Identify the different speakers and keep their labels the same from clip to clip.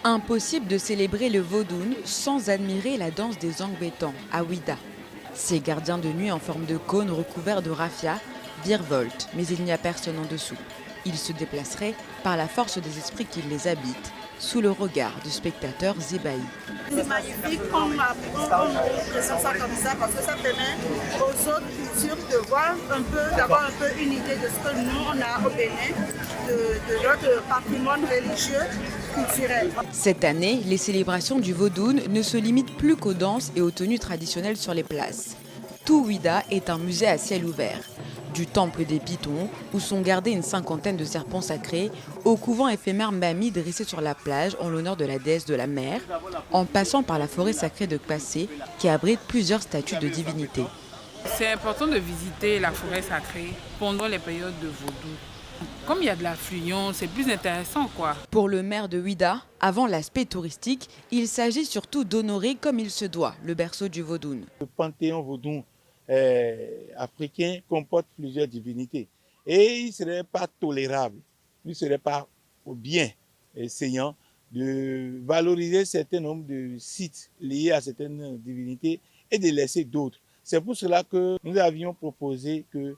Speaker 1: Impossible de célébrer le Vodun sans admirer la danse des Angbetan à Ouida. Ces gardiens de nuit en forme de cône recouverts de raffia virevoltent, mais il n'y a personne en dessous. Ils se déplaceraient par la force des esprits qui les habitent, sous le regard de spectateurs ébahis.
Speaker 2: C'est magnifique, on présente ça comme ça parce que ça permet aux autres cultures de voir un peu, d'avoir un peu une idée de ce que nous on a au Bénin, de notre patrimoine religieux, culturel.
Speaker 1: Cette année, les célébrations du Vodun ne se limitent plus qu'aux danses et aux tenues traditionnelles sur les places. Tout Ouida est un musée à ciel ouvert. Du temple des Pitons, où sont gardés une cinquantaine de serpents sacrés, au couvent éphémère Mami dressé sur la plage en l'honneur de la déesse de la mer, en passant par la forêt sacrée de Kpassé, qui abrite plusieurs statues de divinités.
Speaker 3: C'est important de visiter la forêt sacrée pendant les périodes de Vodou. Comme il y a de l'affluence, c'est plus intéressant, quoi.
Speaker 1: Pour le maire de Ouida, avant l'aspect touristique, il s'agit surtout d'honorer comme il se doit le berceau du Vodun.
Speaker 4: Le panthéon Vodun africain comporte plusieurs divinités et il ne serait pas tolérable, il ne serait pas bien essayant de valoriser un certain nombre de sites liés à certaines divinités et de laisser d'autres. C'est pour cela que nous avions proposé que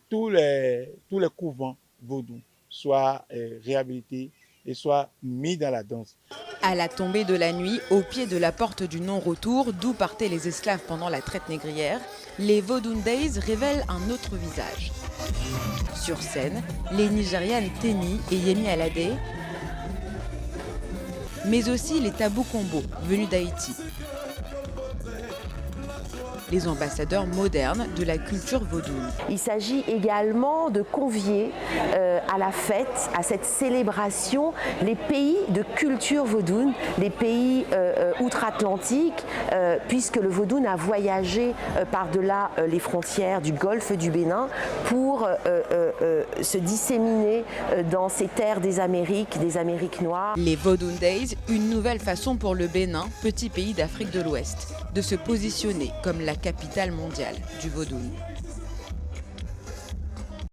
Speaker 4: tous les couvents vaudous soient réhabilités et soient mis dans la danse.
Speaker 1: À la tombée de la nuit, au pied de la porte du non-retour, d'où partaient les esclaves pendant la traite négrière, les Vodun Days révèlent un autre visage. Sur scène, les Nigérianes Teni et Yemi Alade, mais aussi les Tabou Combo, venus d'Haïti. Les ambassadeurs modernes de la culture vaudoune.
Speaker 5: Il s'agit également de convier à la fête, à cette célébration, les pays de culture vaudoune, les pays outre-Atlantique, puisque le vaudoune a voyagé par-delà les frontières du golfe du Bénin pour se disséminer dans ces terres des Amériques noires.
Speaker 1: Les Vodun Days, une nouvelle façon pour le Bénin, petit pays d'Afrique de l'Ouest, de se positionner comme la capitale mondiale du Vodun.